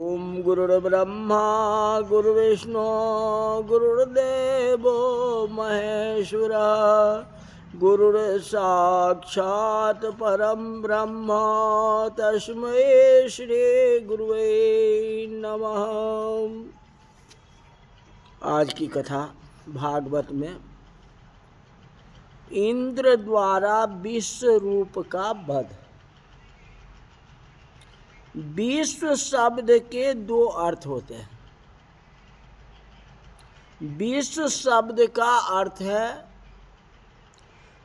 ओम गुरुर्ब्रह्मा गुरुर्विष्णु गुरुर्देवो महेश्वरा गुरुर्साक्षात् परम ब्रह्म तस्मै श्री गुरुवे नमः। आज की कथा भागवत में इंद्र द्वारा विश्व रूप का वध। विश्व शब्द के दो अर्थ होते हैं। विश्व शब्द का अर्थ है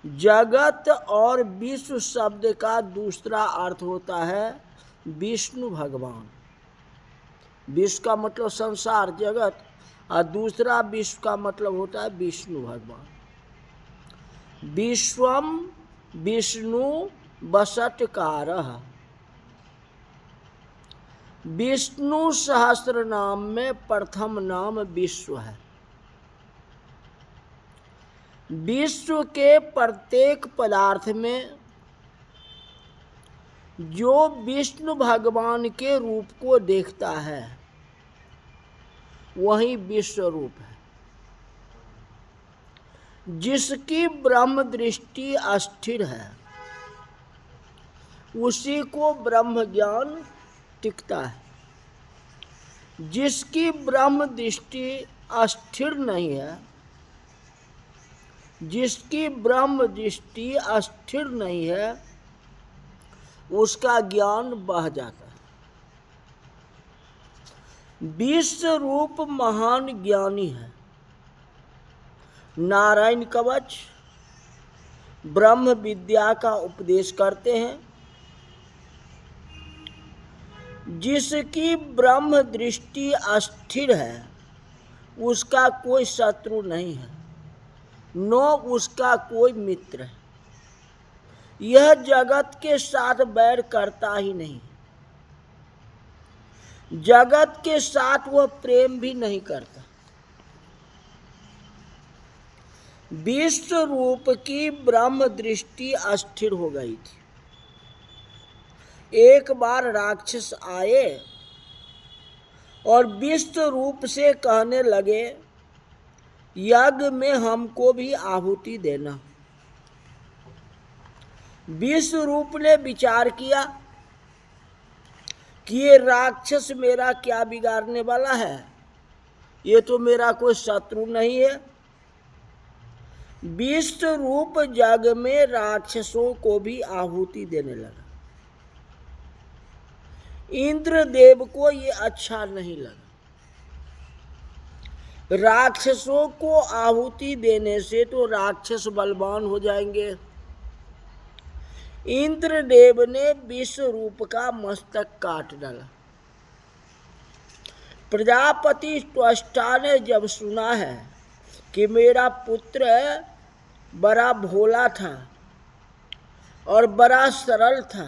जगत और विश्व शब्द का दूसरा अर्थ होता है विष्णु भगवान। विश्व का मतलब संसार जगत और दूसरा विश्व का मतलब होता है विष्णु भगवान। विश्वम विष्णु वसटकारः। विष्णु सहस्त्र नाम में प्रथम नाम विश्व है। विश्व के प्रत्येक पदार्थ में जो विष्णु भगवान के रूप को देखता है वही विश्व रूप है। जिसकी ब्रह्म दृष्टि अस्थिर है उसी को ब्रह्म ज्ञान टिकता है। जिसकी ब्रह्म दृष्टि अस्थिर नहीं है, जिसकी ब्रह्म दृष्टि अस्थिर नहीं है उसका ज्ञान बह जाता है। विश्व रूप महान ज्ञानी है। नारायण कवच ब्रह्म विद्या का उपदेश करते हैं। जिसकी ब्रह्म दृष्टि अस्थिर है उसका कोई शत्रु नहीं है, न उसका कोई मित्र है। यह जगत के साथ बैर करता ही नहीं, जगत के साथ वह प्रेम भी नहीं करता। विश्व रूप की ब्रह्म दृष्टि अस्थिर हो गई थी। एक बार राक्षस आए और विश्व रूप से कहने लगे यज्ञ में हमको भी आहुति देना। विश्व रूप ने विचार किया कि ये राक्षस मेरा क्या बिगाड़ने वाला है, ये तो मेरा कोई शत्रु नहीं है। विश्व रूप जग में राक्षसों को भी आहुति देने लगा। इंद्रदेव को ये अच्छा नहीं लगा। राक्षसों को आहुति देने से तो राक्षस बलवान हो जाएंगे। इंद्रदेव ने विश्व रूप का मस्तक काट डाला। प्रजापति त्वष्टा ने जब सुना है कि मेरा पुत्र बड़ा भोला था और बड़ा सरल था,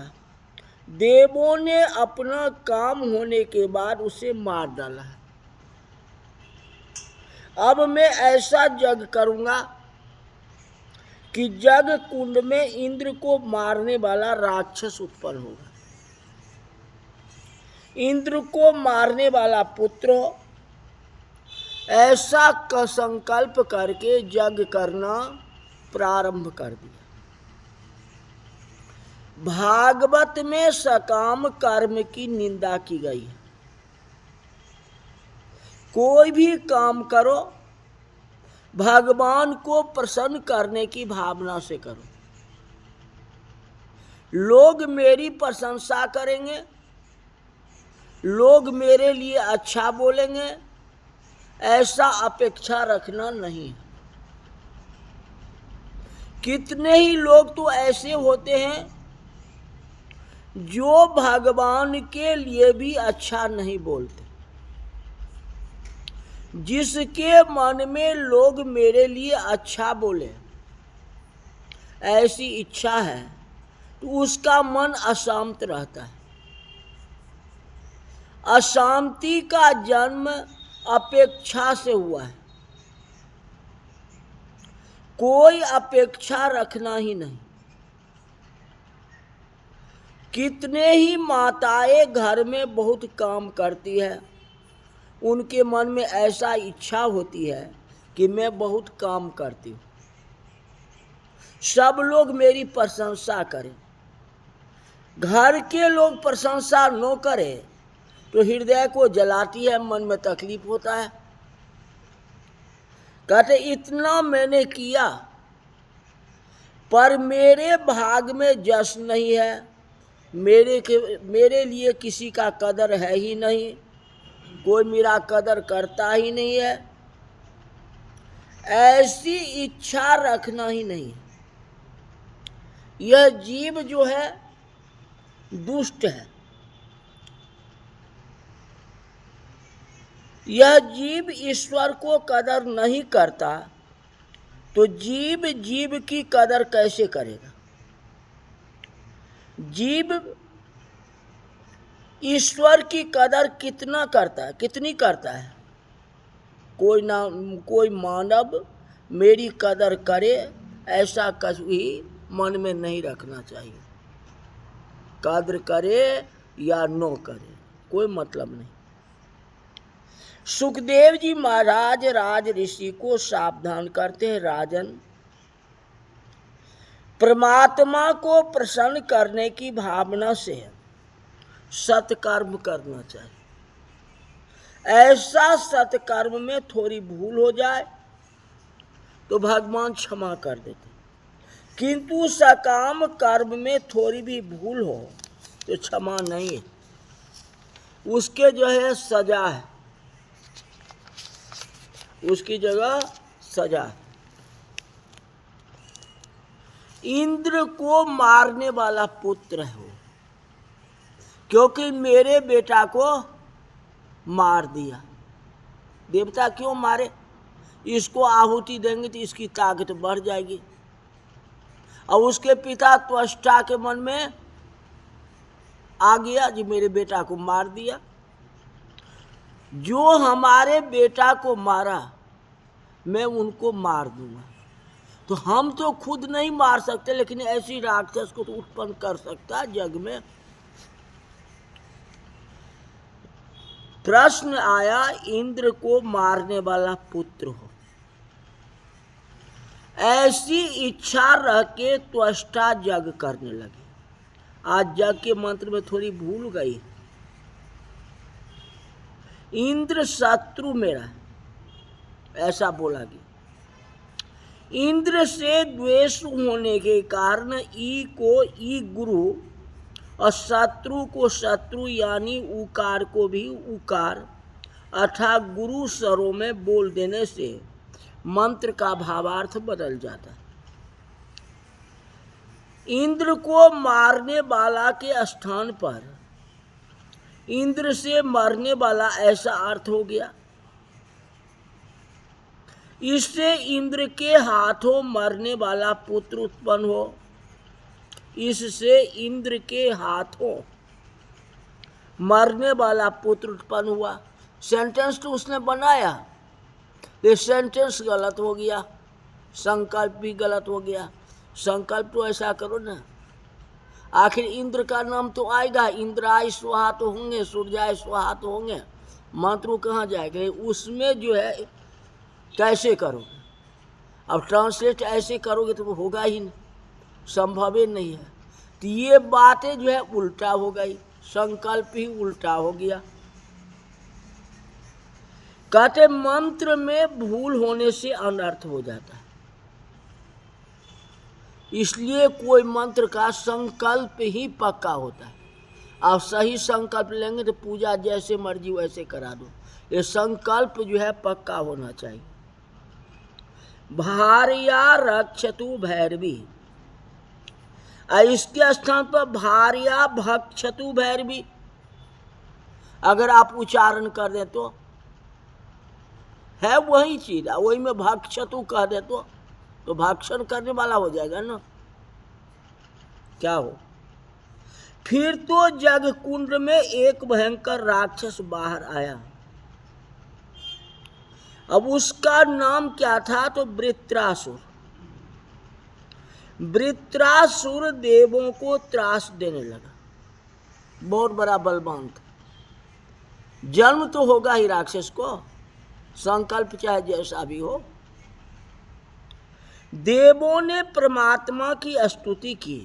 देवों ने अपना काम होने के बाद उसे मार डाला है। अब मैं ऐसा यज्ञ करूंगा कि यज्ञ कुंड में इंद्र को मारने वाला राक्षस उत्पन्न होगा। इंद्र को मारने वाला पुत्र ऐसा संकल्प करके यज्ञ करना प्रारंभ कर दिया। भागवत में सकाम कर्म की निंदा की गई है। कोई भी काम करो भगवान को प्रसन्न करने की भावना से करो। लोग मेरी प्रशंसा करेंगे, लोग मेरे लिए अच्छा बोलेंगे, ऐसा अपेक्षा रखना नहीं है। कितने ही लोग तो ऐसे होते हैं जो भगवान के लिए भी अच्छा नहीं बोलते। जिसके मन में लोग मेरे लिए अच्छा बोले ऐसी इच्छा है तो उसका मन अशांत रहता है। अशांति का जन्म अपेक्षा से हुआ है। कोई अपेक्षा रखना ही नहीं। कितने ही माताएं घर में बहुत काम करती है, उनके मन में ऐसा इच्छा होती है कि मैं बहुत काम करती हूँ, सब लोग मेरी प्रशंसा करें। घर के लोग प्रशंसा न करें तो हृदय को जलाती है, मन में तकलीफ होता है। कहते इतना मैंने किया पर मेरे भाग में जश नहीं है, मेरे लिए किसी का कदर है ही नहीं, कोई मेरा कदर करता ही नहीं है, ऐसी इच्छा रखना ही नहीं। यह जीव जो है दुष्ट है, यह जीव ईश्वर को कदर नहीं करता तो जीव जीव की कदर कैसे करेगा? जीव ईश्वर की कदर कितना करता है, कितनी करता है? कोई मानव मेरी कदर करे ऐसा कभी मन में नहीं रखना चाहिए। कदर करे या न करे कोई मतलब नहीं। सुखदेव जी महाराज राज ऋषि को सावधान करते हैं, राजन, परमात्मा को प्रसन्न करने की भावना से सत्कर्म करना चाहिए। ऐसा सत्कर्म में थोड़ी भूल हो जाए तो भगवान क्षमा कर देते, किंतु सकाम कर्म में थोड़ी भी भूल हो तो क्षमा नहीं है, उसके जो है सजा है, उसकी जगह सजा है। इंद्र को मारने वाला पुत्र है वो, क्योंकि मेरे बेटा को मार दिया। देवता क्यों मारे? इसको आहुति देंगे तो इसकी ताकत बढ़ जाएगी। और उसके पिता त्वष्टा के मन में आ गया जी मेरे बेटा को मार दिया। जो हमारे बेटा को मारा मैं उनको मार दूंगा। तो हम तो खुद नहीं मार सकते, लेकिन ऐसी राक्षस को तो उत्पन्न कर सकता है जग में। प्रश्न आया इंद्र को मारने वाला पुत्र हो, ऐसी इच्छा रह के त्वष्टा जग करने लगे। आज जग के मंत्र में थोड़ी भूल गई। इंद्र शत्रु मेरा है ऐसा बोला गया। इंद्र से द्वेष होने के कारण ई को ई गुरु और शत्रु को शत्रु यानी उकार को भी उकार अर्थात गुरु स्वरों में बोल देने से मंत्र का भावार्थ बदल जाता है। इंद्र को मारने वाला के स्थान पर इंद्र से मरने वाला ऐसा अर्थ हो गया। इससे इंद्र के हाथों मरने वाला पुत्र उत्पन्न हो, इससे इंद्र के हाथों मरने वाला पुत्र उत्पन्न हुआ। सेंटेंस तो उसने बनाया, ये सेंटेंस गलत हो गया, संकल्प भी गलत हो गया। संकल्प तो ऐसा करो ना, आखिर इंद्र का नाम तो आएगा, इंद्राय स्वाहा तो होंगे, सूर्याय स्वाहा तो होंगे, मंत्र कहाँ जाएगा? उसमें जो है कैसे करोगे? अब ट्रांसलेट ऐसे करोगे तो वो होगा ही नहीं, संभव ही नहीं है। तो ये बातें जो है उल्टा हो गई, संकल्प ही उल्टा हो गया। कहते मंत्र में भूल होने से अनर्थ हो जाता है, इसलिए कोई मंत्र का संकल्प ही पक्का होता है। आप सही संकल्प लेंगे तो पूजा जैसे मर्जी वैसे करा दो, ये संकल्प जो है पक्का होना चाहिए। भार्या रक्षतु भैरवी, इसके स्थान पर भार्या भक्षतु भैरवी अगर आप उच्चारण कर दे तो है वही चीज, वही में भक्षतु कह दे तो भक्षण करने वाला हो जाएगा ना, क्या हो? फिर तो जग कुंड में एक भयंकर राक्षस बाहर आया। अब उसका नाम क्या था? तो वृत्रासुर। वृत्रासुर देवों को त्रास देने लगा। बहुत बड़ा बलवान था, जन्म तो होगा ही राक्षस को, संकल्प चाहे जैसा भी हो। देवों ने परमात्मा की स्तुति की,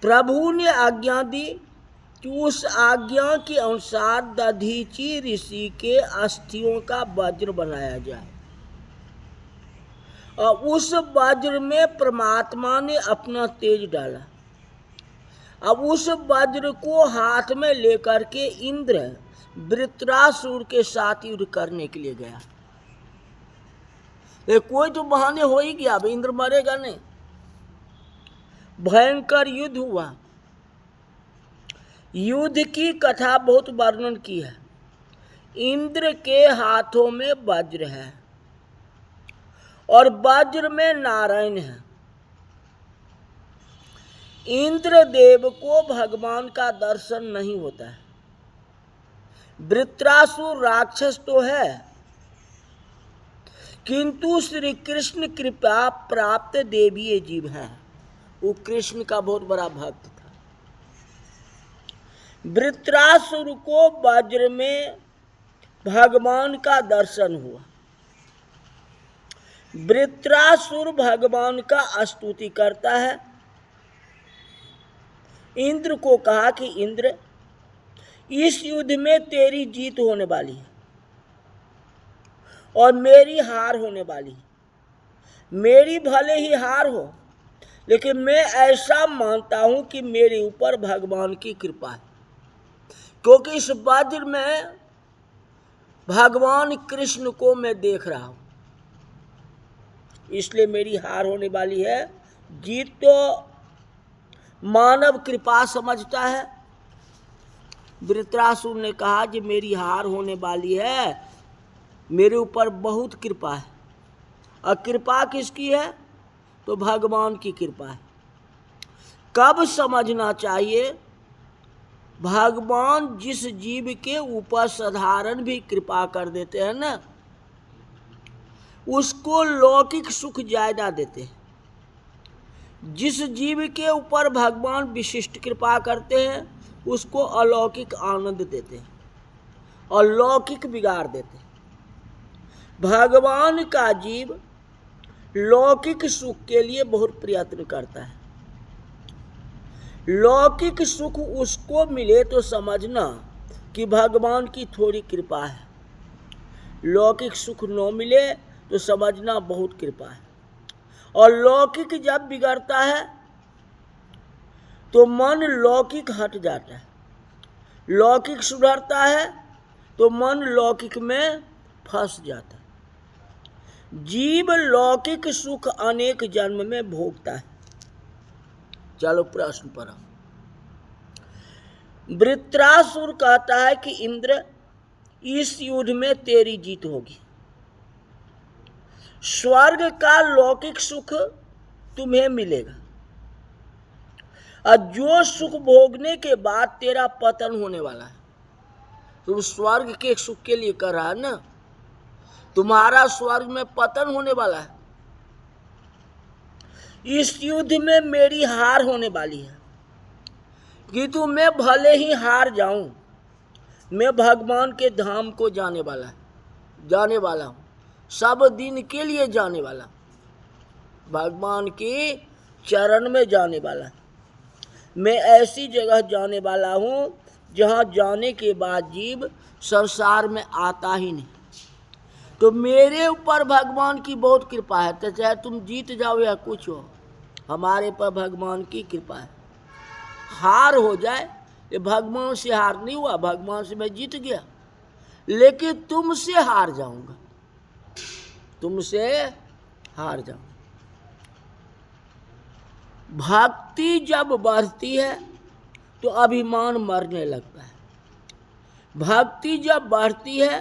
प्रभु ने आज्ञा दी कि उस आज्ञा के अनुसार दधीची ऋषि के अस्थियों का वज्र बनाया जाए, और उस वज्र में परमात्मा ने अपना तेज डाला। अब उस वज्र को हाथ में लेकर के इंद्र वृत्रासुर के साथ युद्ध करने के लिए गया। कोई तो बहाने हो ही गया, अब इंद्र मरेगा नहीं। भयंकर युद्ध हुआ। युद्ध की कथा बहुत वर्णन की है। इंद्र के हाथों में वज्र है और वज्र में नारायण है। इंद्रदेव को भगवान का दर्शन नहीं होता है। वृत्रासुर राक्षस तो है, किंतु श्री कृष्ण कृपा प्राप्त देवीय जीव है। वो कृष्ण का बहुत बड़ा भक्त था। वृत्रासुर को वज्र में भगवान का दर्शन हुआ। वृत्रासुर भगवान का स्तुति करता है। इंद्र को कहा कि इंद्र, इस युद्ध में तेरी जीत होने वाली है और मेरी हार होने वाली है। मेरी भले ही हार हो, लेकिन मैं ऐसा मानता हूं कि मेरे ऊपर भगवान की कृपा है, क्योंकि इस वज्र में भगवान कृष्ण को मैं देख रहा हूं, इसलिए मेरी हार होने वाली है। जीत तो मानव कृपा समझता है। वृत्रासुर ने कहा कि मेरी हार होने वाली है, मेरे ऊपर बहुत कृपा है। और कृपा किसकी है? तो भगवान की कृपा है। कब समझना चाहिए? भगवान जिस जीव के ऊपर साधारण भी कृपा कर देते हैं ना, उसको लौकिक सुख ज्यादा देते हैं। जिस जीव के ऊपर भगवान विशिष्ट कृपा करते हैं, उसको अलौकिक आनंद देते हैं और लौकिक बिगाड़ देते हैं। भगवान का जीव लौकिक सुख के लिए बहुत प्रयत्न करता है। लौकिक सुख उसको मिले तो समझना कि भगवान की थोड़ी कृपा है। लौकिक सुख न मिले तो समझना बहुत कृपा है। और लौकिक जब बिगड़ता है तो मन लौकिक हट जाता है। लौकिक सुधरता है तो मन लौकिक में फंस जाता है। जीव लौकिक सुख अनेक जन्म में भोगता है। चलो प्रश्न पर। वृत्रासुर कहता है कि इंद्र, इस युद्ध में तेरी जीत होगी। स्वर्ग का लौकिक सुख तुम्हें मिलेगा और जो सुख भोगने के बाद तेरा पतन होने वाला है। तुम स्वर्ग के सुख के लिए कर रहा है ना, तुम्हारा स्वर्ग में पतन होने वाला है। इस युद्ध में मेरी हार होने वाली है, किंतु मैं भले ही हार जाऊं, मैं भगवान के धाम को जाने वाला हूं। सब दिन के लिए जाने वाला, भगवान के चरण में जाने वाला। मैं ऐसी जगह जाने वाला हूं जहां जाने के बाद जीव संसार में आता ही नहीं। तो मेरे ऊपर भगवान की बहुत कृपा है। तो चाहे तुम जीत जाओ या कुछ हो, हमारे पर भगवान की कृपा है। हार हो जाए, ये भगवान से हार नहीं हुआ, भगवान से मैं जीत गया, लेकिन तुमसे हार जाऊंगा, तुमसे हार जाऊं। भक्ति जब बढ़ती है तो अभिमान मरने लगता है। भक्ति जब बढ़ती है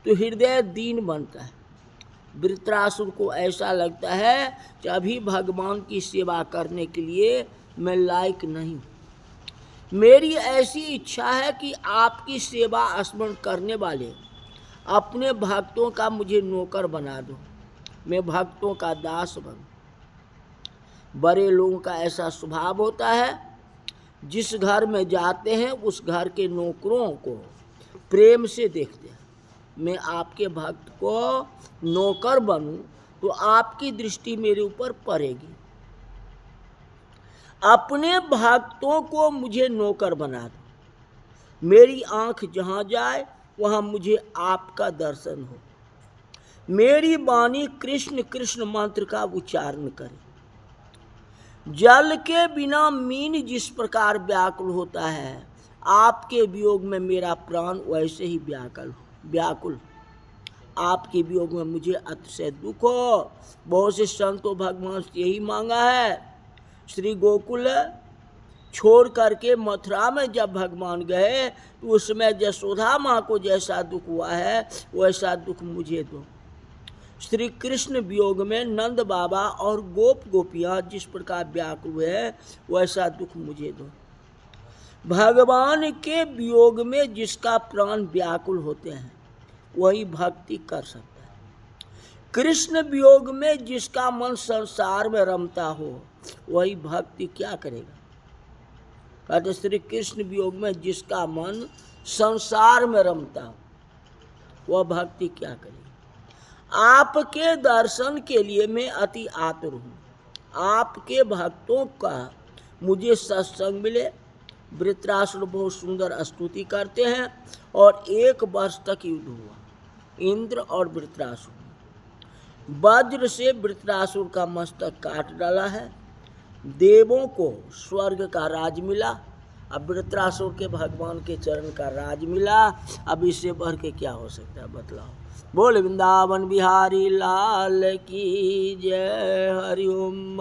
तो हृदय दीन बनता है। वृत्रासुर को ऐसा लगता है कि अभी भगवान की सेवा करने के लिए मैं लायक नहीं। मेरी ऐसी इच्छा है कि आपकी सेवा स्मरण करने वाले अपने भक्तों का मुझे नौकर बना दो, मैं भक्तों का दास बनूं। बड़े लोगों का ऐसा स्वभाव होता है, जिस घर में जाते हैं उस घर के नौकरों को प्रेम से देखते हैं। मैं आपके भक्त को नौकर बनूं तो आपकी दृष्टि मेरे ऊपर पड़ेगी। अपने भक्तों को मुझे नौकर बना दो। मेरी आंख जहां जाए वहां मुझे आपका दर्शन हो। मेरी वाणी कृष्ण कृष्ण मंत्र का उच्चारण करे। जल के बिना मीन जिस प्रकार व्याकुल होता है, आपके वियोग में मेरा प्राण वैसे ही व्याकुल। आपके वियोग में मुझे अतिशय दुख हो। बहुत से संतों भगवान से यही मांगा है। श्री गोकुल छोड़ करके मथुरा में जब भगवान गए तो उसमें यशोदा माँ को जैसा दुख हुआ है वैसा दुख मुझे दो। श्री कृष्ण वियोग में नंद बाबा और गोप गोपियाँ जिस प्रकार व्याकुल हुए वैसा दुख मुझे दो। भगवान के वियोग में जिसका प्राण व्याकुल होते हैं वही भक्ति कर सकता है। कृष्ण वियोग में जिसका मन संसार में रमता हो वही भक्ति क्या करेगा। कहते श्री कृष्ण वियोग में जिसका मन संसार में रमता हो वह भक्ति क्या करेगा। आपके दर्शन के लिए मैं अति आतुर हूँ। आपके भक्तों का मुझे सत्संग मिले। वृत्रासुर बहुत सुंदर स्तुति करते हैं और 1 वर्ष तक युद्ध हुआ इंद्र और वृत्रासुर। वज्र से वृत्रासुर का मस्तक काट डाला है। देवों को स्वर्ग का राज मिला। अब वृत्रासुर के भगवान के चरण का राज मिला। अब इससे बढ़ के क्या हो सकता है बतलाओ। बोल वृंदावन बिहारी लाल की जय। हरि ओम।